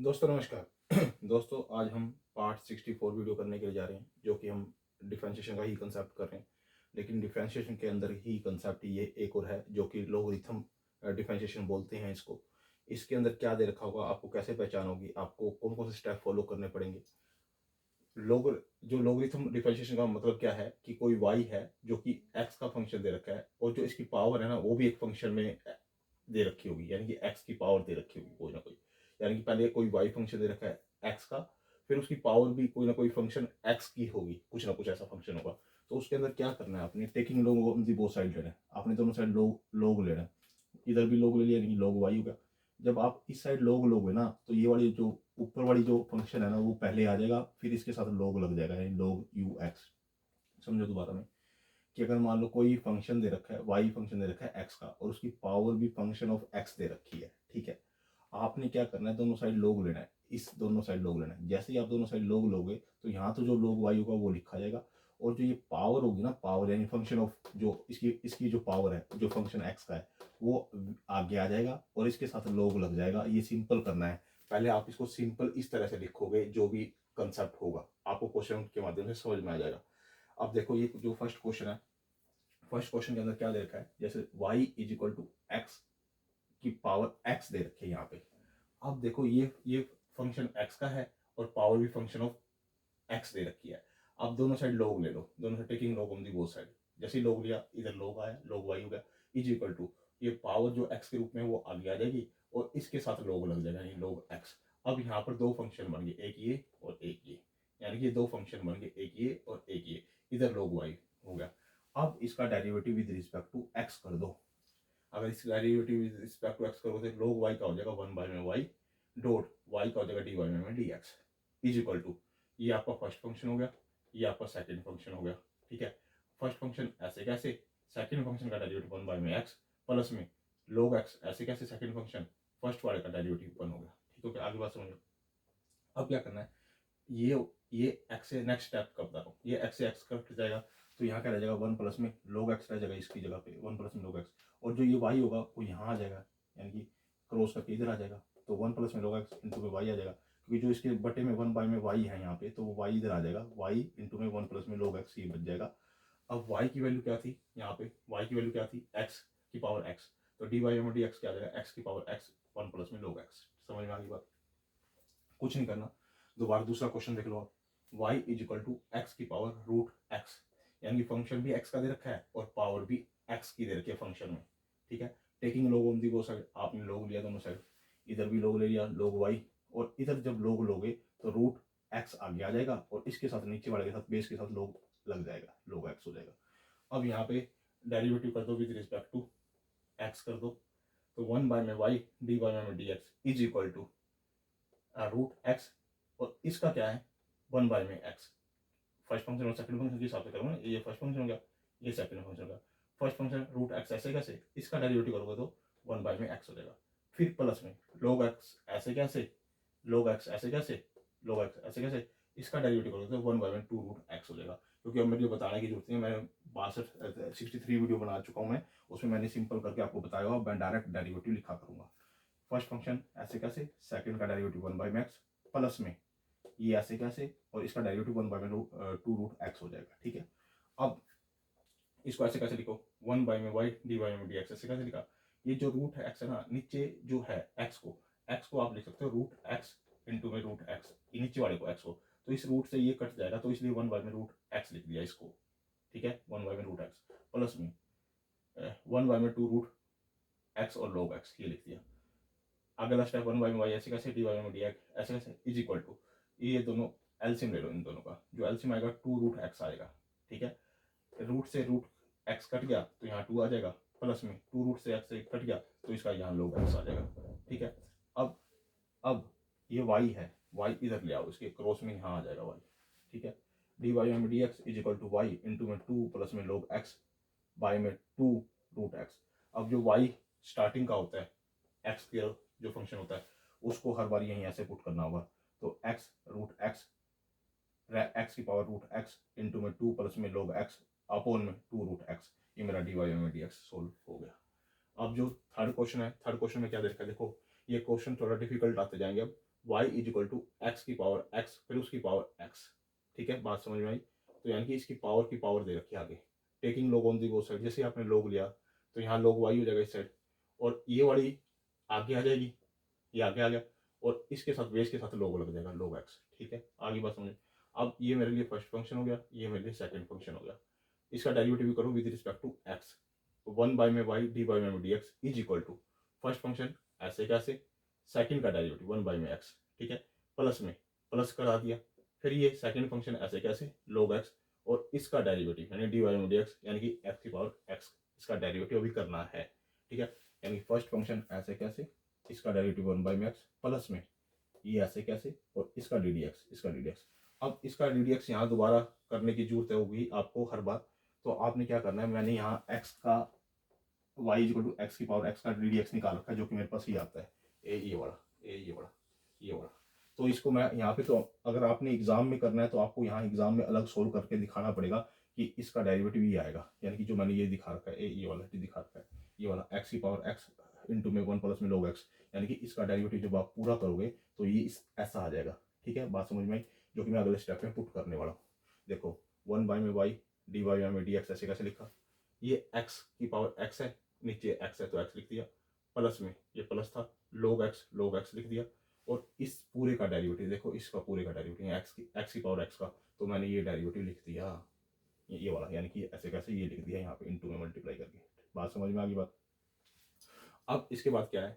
दोस्तों नमस्कार। दोस्तों आज हम पार्ट 64 वीडियो करने के लिए जा रहे हैं, जो कि हम डिफरेंशिएशन का ही कंसेप्ट कर रहे हैं। लेकिन डिफरेंशिएशन के अंदर ही कंसेप्ट ये एक और है, जो कि लोगरिथम डिफरेंशिएशन बोलते हैं इसको। इसके अंदर क्या दे रखा होगा, आपको कैसे पहचान होगी, आपको कौन कौन से स्टेप फॉलो करने पड़ेंगे। लोग जो लोगरिथम डिफरेंशिएशन का मतलब क्या है कि कोई y है जो कि x का फंक्शन दे रखा है, और जो इसकी पावर है ना वो भी एक फंक्शन में दे रखी होगी, यानी कि x की पावर दे रखी होगी कोई ना कोई। यानी कि पहले कोई y फंक्शन दे रखा है x का, फिर उसकी पावर भी कोई ना कोई फंक्शन x की होगी, कुछ ना कुछ ऐसा फंक्शन होगा। तो उसके अंदर क्या करना है, आपने टेकिंग लोग ऑन दी बोथ साइड लेना है, आपने दोनों साइड लोग लेना है। इधर भी लोग ले लिया, यानी कि लोग y होगा। जब आप इस साइड लोग लोगे ना, तो ये वाली जो ऊपर वाली जो फंक्शन है ना वो पहले आ जाएगा, फिर इसके साथ लोग लग जाएगा, यानी लोग यू एक्स। समझो दोबारा में, कि अगर मान लो कोई फंक्शन दे रखा है, वाई फंक्शन दे रखा है एक्स का, और उसकी पावर भी फंक्शन ऑफ एक्स दे रखी है, ठीक है। आपने क्या करना है, दोनों साइड लोग लेना है, इस दोनों साइड लोग लेना है। जैसे ही आप दोनों साइड लोग लोगे तो यहाँ तो जो लोग वाई होगा वो लिखा जाएगा, और जो ये पावर होगी ना, पावर यानी फंक्शन ऑफ जो इसकी इसकी जो पावर है, जो फंक्शन एक्स का है, वो आगे आ जाएगा और इसके साथ लोग लग जाएगा। ये सिंपल करना है। पहले आप इसको सिंपल इस तरह से लिखोगे, जो भी कंसेप्ट होगा आपको क्वेश्चन के माध्यम से समझ में आ जाएगा। अब देखो, ये जो फर्स्ट क्वेश्चन है, फर्स्ट क्वेश्चन के अंदर क्या दे रखा है, जैसे y is equal to x की पावर x दे रखी है यहाँ पे। अब देखो, ये फंक्शन x का है और पावर भी फंक्शन ऑफ x दे रखी है। अब दोनों साइड लोग ले लो, दोनों साइड टेकिंग लोग ऑन दी बोथ साइड। जैसे ही लोग लिया, इधर लोग आया, लोग y हो गया, इज इक्वल टू ये पावर जो x के रूप में वो आगे आ जाएगी और इसके साथ लोग लग जाएगा, यानी लोग x। अब यहाँ पर दो फंक्शन बन गए, एक ये और एक ये, यानी कि दो फंक्शन बन गए, एक ये और एक ये। इधर लोग y हो गया। अब इसका derivative with respect to x कर दो। अगर इसका derivative with respect to x करोगे तो लोग y का हो जाएगा 1 बाय में y डॉट y का हो जाएगा dy में dx इज इक्वल टू, ये आपका फर्स्ट फंक्शन हो गया, ये आपका सेकंड फंक्शन हो गया, ठीक है। फर्स्ट फंक्शन ऐसे कैसे, सेकंड फंक्शन का डेरिवेटिव 1 बाय में x प्लस में log x ऐसे कैसे, सेकंड फंक्शन फर्स्ट वाले का डेरिवेटिव 1 हो गया, ठीक है। आगे बात समझो। अब क्या करना है, ये x से नेक्स्ट स्टेप कब बताओ, ये x से x कट जाएगा, तो यहाँ क्या रह जाएगा, 1 प्लस में log x रह जाएगा इसकी जगह पे, 1 प्लस में log x। और जो ये y होगा वो यहाँ आ जाएगा, यानी कि क्रॉस करके इधर आ जाएगा, तो 1 प्लस में log x इंटू में y आ जाएगा, क्योंकि जो इसके बटे में 1 बाय में y है यहाँ पे, तो वो y इधर आ जाएगा, y इंटू में 1 प्लस में log x ये बच जाएगा। अब y की वैल्यू क्या थी यहाँ पे, y की वैल्यू क्या थी, x की पावर x, तो dy में dx क्या आ जाएगा, x की पावर x 1 प्लस में log x। समझ में आ गई बात, कुछ नहीं करना। दोबारा दूसरा क्वेश्चन देख लो आप, y is equal to x की पावर रूट एक्स, यानी कि फंक्शन भी x का दे रखा है और पावर भी x की दे रखी है फंक्शन में, ठीक है। टेकिंग लोग ऑन दी वो साइड, आपने लोग लिया दोनों साइड, इधर भी लोग ले लिया लोग y, और इधर जब लोग लोगे तो रूट एक्स आगे आ जाएगा और इसके साथ नीचे वाले के साथ बेस के साथ लोग लग जाएगा, लोग एक्स हो जाएगा। अब यहाँ पे डेरिवेटिव कर दो विद रिस्पेक्ट टू एक्स कर दो, तो 1 बाय में y dy में dx is equal to root x, और इसका क्या है 1 बाय में एक्स। फर्स्ट फंक्शन और सेकंड फंक्शन के हिसाब से करूँगा, ये फर्स्ट फंक्शन हो गया, ये सेकंड फंक्शन हो गया। फर्स्ट फंक्शन रूट एक्स ऐसे कैसे, इसका डेरिवेटिव करोगे तो 1 बाय में एक्स हो जाएगा। फिर प्लस में लोग एक्स ऐसे कैसे, लोग एक्स ऐसे कैसे, लोग एक्स ऐसे कैसे, इसका डेरिवेटिव करोगे तो 1 बाय में 2 रूट एक्स हो जाएगा। क्योंकि अब मुझे बताने की जरूरत नहीं है, मैंने 63 वीडियो बना चुका हूँ मैं, उसमें मैंने सिंपल करके आपको बताया हुआ, मैं डायरेक्ट डेरिवेटिव लिखा करूँगा। फर्स्ट फंक्शन ऐसे कैसे, सेकंड का डेरिवेटिव 1 बाय में एक्स प्लस में ये ऐसे कैसे, और इसका डेरिवेटिव 1 बाय में 2 रूट एक्स हो जाएगा, ठीक है। अब इसको ऐसे कैसे लिखो, 1 बाय में वाई डी वाई में डी एक्स, ऐसे कैसे लिखा, ये जो रूट है एक्स है ना, नीचे जो है एक्स को आप लिख सकते हो रूट एक्स इंटू में रूट एक्स, नीचे वाले को एक्स को, तो इस रूट से ये कट जाएगा, तो इसलिए 1 बाय में रूट एक्स लिख दिया इसको, ठीक है। 1 बाय में रूट एक्स प्लस में 1 बाय में 2 रूट एक्स और लॉग एक्स ये लिख दिया। अगला स्टेप 1 बाय में वाई ऐसे कैसे, डी वाई में डी एक्स ऐसे कैसे, इज इक्वल टू, ये दोनों एलसीएम ले लो इन दोनों का, जो एलसीएम आएगा 2 रूट एक्स आएगा, ठीक है। रूट से रूट एक्स कट गया तो यहाँ 2 आ जाएगा, प्लस में 2 रूट से एक्स से कट गया तो इसका यहाँ लोग एक्स आ जाएगा, ठीक है। अब ये वाई है, वाई इधर ले आओ, इसके क्रॉस में यहाँ आ जाएगा वाई, ठीक है। डी वाई में d x is equal to y into में 2 प्लस में लोग एक्स बाय में 2 रूट एक्स। अब जो वाई स्टार्टिंग का होता है, एक्स के जो फंक्शन होता है उसको हर बार यहीं ऐसे पुट करना होगा, तो एक्स रूट एक्स की पावर रूट एक्स इंटू में 2 प्लस में लोग एक्स अपॉन में 2 रूट एक्स, ये मेरा डी वाई में डी एक्स सोल्व हो गया। अब जो थर्ड क्वेश्चन है, थर्ड क्वेश्चन में क्या देखा, देखो ये क्वेश्चन थोड़ा डिफिकल्ट आते जाएंगे अब, y is equal to x की पावर x फिर उसकी पावर x। ठीक है, बात समझ में आई? तो यानी कि इसकी पावर की पावर दे रखी है आगे, टेकिंग लोग ऑन दी वो साइड। जैसे आपने लोग लिया तो यहाँ लोग y हो जाएगा इस साइड, और ये वाली आगे आ जाएगी, ये आगे आ गया, और इसके साथ बेस के साथ लोग लग जाएगा, लोग x। ठीक है, आगे बात समझ। अब ये मेरे लिए फर्स्ट फंक्शन हो गया, ये मेरे लिए सेकंड फंक्शन हो गया। इसका डेरिवेटिव भी करूँ विद रिस्पेक्ट टू x, तो 1 में y dy में dx is equal to first function ऐसे कैसे, सेकंड का डेरिवेटिव 1 में x। ठीक है, प्लस में प्लस करा दिया, फिर ये सेकंड फंक्शन ऐसे कैसे log x, और इसका डेरिवेटिव यानी dy में dx यानी कि x की पावर x, इसका डेरिवेटिव भी करना है। ठीक है, यानी फर्स्ट फंक्शन ऐसे कैसे, इसका डेरिवेटिव 1 में x प्लस में ये ऐसे कैसे, और इसका डी डी एक्स, इसका डी डी एक्स। अब इसका डी डी एक्स यहाँ दोबारा करने की जरूरत होगी आपको हर बार। तो आपने क्या करना है, मैंने यहाँ x का y इक्वल टू एक्स की पावर x का डी डी एक्स निकाल रखा है, जो कि मेरे पास ही आता है, ये वाला, ये वाला। तो इसको मैं यहाँ पे, तो अगर आपने एग्जाम में करना है तो आपको यहाँ एग्जाम में अलग सोल्व करके दिखाना पड़ेगा कि इसका डेरिवेटिव ये आएगा, यानी कि जो मैंने ये दिखा रखा है, ये वाला दिखा रखा है, ये वाला x की पावर x इंटू में 1 प्लस में log x, यानी कि इसका डेरिवेटिव जब आप पूरा करोगे तो ये ऐसा आ जाएगा। ठीक है, बात समझ में आई? जो कि मैं अगले स्टेप में पुट करने वाला हूँ। देखो 1 में y dy में dx ऐसे कैसे लिखा, ये x की पावर x है, नीचे x है तो x लिख दिया, प्लस में ये प्लस था, log x लिख दिया, और इस पूरे का डेरिवेटिव देखो, इसका पूरे का डेरिवेटिव x की पावर x का, तो मैंने ये डेरिवेटिव लिख दिया, ये वाला, यानी कि ऐसे कैसे ये लिख दिया यहाँ पे इनटू में मल्टीप्लाई करके। बात समझ में आ गई बात? अब इसके बाद क्या है,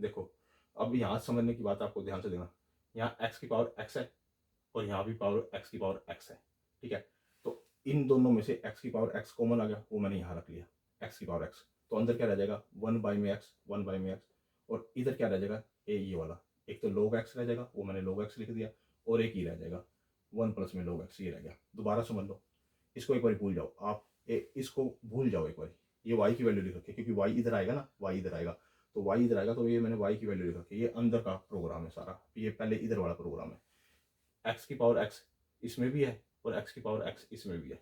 देखो अब यहाँ समझने की बात आपको ध्यान से देना, यहाँ x की पावर x है और यहाँ भी पावर x की पावर x है। ठीक है, तो इन दोनों में से x की पावर x कॉमन आ गया, वो मैंने यहाँ रख लिया, x की पावर x। तो अंदर क्या रह जाएगा 1 में x, और इधर क्या रह जाएगा ये वाला, एक तो log x रह जाएगा, वो मैंने log x लिख दिया, और एक ही रह जाएगा 1 प्लस में log x, ये रह गया। दोबारा समझ लो, इसको एक बार भूल जाओ आप, इसको भूल जाओ एक बार, ये y की वैल्यू लिख रखी है, क्योंकि y इधर आएगा ना, y इधर आएगा, तो y इधर आएगा, तो ये मैंने y की वैल्यू लिख रखी है, ये अंदर का प्रोग्राम है सारा, ये पहले इधर वाला प्रोग्राम है। x की पावर x इसमें भी है और x की पावर x इसमें भी है।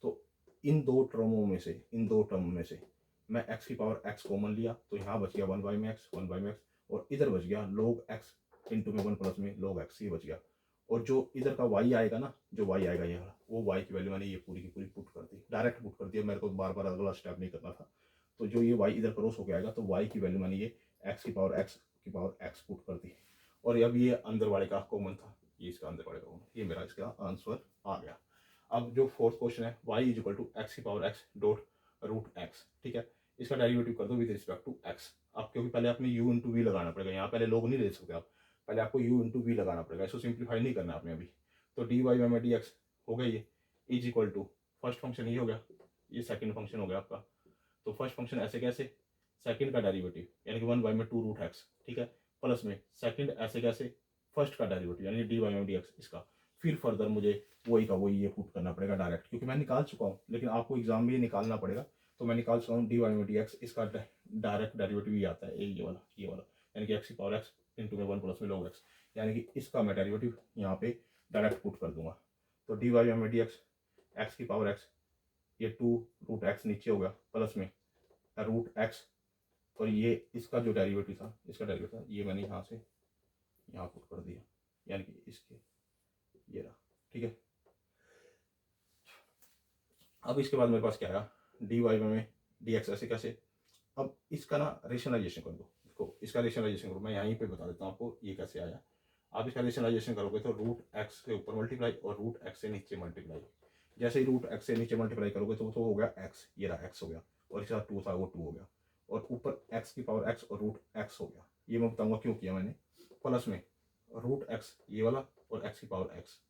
तो इन दो टर्मों में से, इन दो टर्म में से मैं x की पावर x कॉमन लिया, तो यहाँ बच गया 1 में x, और इधर बच गया log x इंटू में 1 प्लस में log x, ये बच गया। और जो इधर का y आएगा ना, जो y आएगा ये वाला, वो y की वैल्यू मैंने ये पूरी की पूरी पुट कर दी, डायरेक्ट पुट कर दिया, मेरे को बार बार अगला स्टेप नहीं करना था। तो जो ये y इधर क्रॉस होकर आएगा, तो y की वैल्यू मैंने ये x की पावर x पुट कर दी, और अब ये अंदर वाले का कॉमन था, ये इसका अंदर वाले का कॉमन, ये मेरा इसका आंसर आ गया। अब जो फोर्थ क्वेश्चन है, y is equal to x की power x dot root x। ठीक है, इसका डेरिवेटिव कर दो विद रिस्पेक्ट टू x। अब क्योंकि पहले आपने u इंटू वी लगाना पड़ेगा, यहाँ पहले लोग नहीं ले सकते आप, पहले आपको u इंटू वी लगाना पड़ेगा, इसको सिंप्लीफाई नहीं करना आपने अभी। तो डी वाई में डी एक्स हो गया, ये is equal to first function ये हो गया, ये सेकंड फंक्शन हो गया आपका। तो फर्स्ट फंक्शन ऐसे कैसे, सेकंड का डेरिवेटिव यानी कि 1 में 2 रूट एक्स। ठीक है, प्लस में सेकंड ऐसे कैसे, फर्स्ट का डेरिवेटिव यानी डी वाई में डी एक्स इसका। फिर फर्दर मुझे वही का वही ये पुट करना पड़ेगा डायरेक्ट, क्योंकि मैं निकाल चुका हूँ, लेकिन आपको एग्जाम में ये निकालना पड़ेगा। तो मैं निकाल चुका हूँ डी वाई में डी एक्स, इसका डायरेक्ट डेरिवेटिव ये आता है, ये वाला यानी कि एक्स की पावर एक्स इंटू में 1 प्लस में log x, यानी कि इसका मैं डेरिवेटिव यहाँ पे डायरेक्ट पुट कर दूंगा। तो डी वाई में डी एक्स, एक्स की पावर एक्स, ये 2 रूट एक्स नीचे हो गया, प्लस में रूट एक्स, और ये इसका जो डेरिवेटिव था, इसका डेरिवेटिव था, ये मैंने यहाँ से यहाँ पुट कर दिया, यानी कि इसके ये रहा। ठीक है, अब इसके बाद मेरे पास क्या आया, डी वाई में डी एक्स ऐसे कैसे। अब इसका ना रेशनलाइजेशन कर दो, देखो इसका रेशनलाइजेशन करो, मैं यहीं पे बता देता हूँ आपको ये कैसे आया। आप इसका रेशनलाइजेशन करोगे तो रूट एक्स के ऊपर मल्टीप्लाई और रूट एक्स से नीचे मल्टीप्लाई, जैसे ही रूट एक्स से नीचे मल्टीप्लाई करोगे तो हो गया एक्स, ये रहा एक्स हो गया, और इसका 2 था वो 2 हो गया, और ऊपर एक्स की पावर एक्स और रूट एक्स हो गया। ये मैं बताऊंगा क्यों किया मैंने। प्लस में रूट एक्स ये वाला और एक्स की पावर एक्स,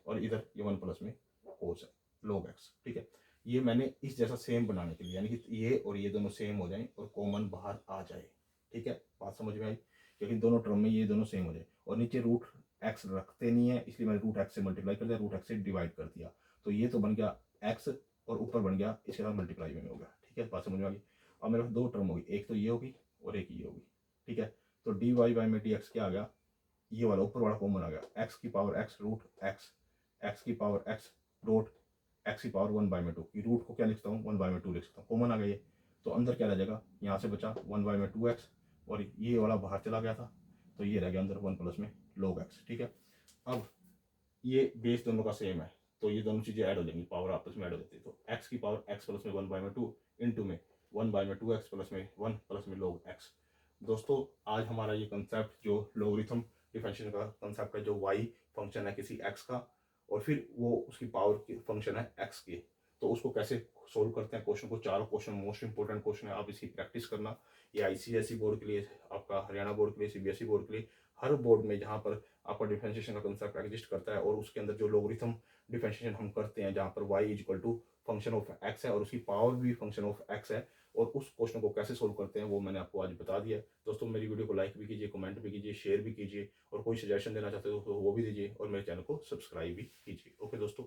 और इधर ये 1 प्लस में कोस log x। ठीक है, ये मैंने इस जैसा सेम बनाने के लिए, यानी कि ये और ये दोनों सेम हो जाएं और कॉमन बाहर आ जाए। ठीक है, बात समझ में आई, क्योंकि दोनों टर्म में ये दोनों सेम हो जाए, और नीचे रूट एक्स रखते नहीं है, इसलिए मैंने रूट एक्स से मल्टीप्लाई कर दिया, रूट एक्स से डिवाइड कर दिया, तो ये तो बन गया एक्स, और ऊपर बन गया इसके साथ मल्टीप्लाई में हो गया। ठीक है, बात समझ में आ गई। अब मेरे पास 2 टर्म होगी, एक तो ये होगी और एक ये होगी। ठीक है, तो डी वाई बाई में डी एक्स क्या आ गया, ये वाला ऊपर वाला कॉमन आ गया, एक्स की power x root x, x की पावर एक्स डॉट एक्स की पावर 1 में 2, ये रूट को क्या लिखता हूँ 1 में 2 लिख सकता हूँ, कॉमन आ गया ये। तो अंदर क्या रह जाएगा, यहाँ से बचा 1 में 2x, और ये वाला बाहर चला गया था, तो ये रह गया अंदर 1 प्लस में log x, ठीक है। अब ये बेस दोनों का सेम है, तो ये दोनों चीज़ें ऐड हो जाएंगी, पावर आपस में ऐड हो जाती है। तो x की पावर x प्लस में 1/2 इंटू में 1/2x प्लस में 1 प्लस में log x। दोस्तों आज हमारा ये कंसेप्ट जो लोगरिथम डिफरेंशिएशन का कंसेप्ट है, जो y फंक्शन है किसी x का और फिर वो उसकी पावर की फंक्शन है x की, तो उसको कैसे सोल्व करते हैं क्वेश्चन को। चारों क्वेश्चन मोस्ट इंपॉर्टेंट क्वेश्चन है, आप इसकी प्रैक्टिस करना। ये आईसीएसई बोर्ड के लिए, आपका हरियाणा बोर्ड के लिए, सीबीएसई बोर्ड के लिए, हर बोर्ड में जहाँ पर आपका डिफरेंशिएशन का कंसेप्ट एग्जिस्ट करता है और उसके अंदर जो लोगरिथम डिफरेंशिएशन हम करते हैं, जहाँ पर y is equal to function of x है और उसकी पावर भी फंक्शन ऑफ x है, और उस क्वेश्चन को कैसे सोल्व करते हैं वो मैंने आपको आज बता दिया। दोस्तों मेरी वीडियो को लाइक भी कीजिए, कमेंट भी कीजिए, शेयर भी कीजिए, और कोई सजेशन देना चाहते हो तो वो भी दीजिए, और मेरे चैनल को सब्सक्राइब भी कीजिए। ओके दोस्तों।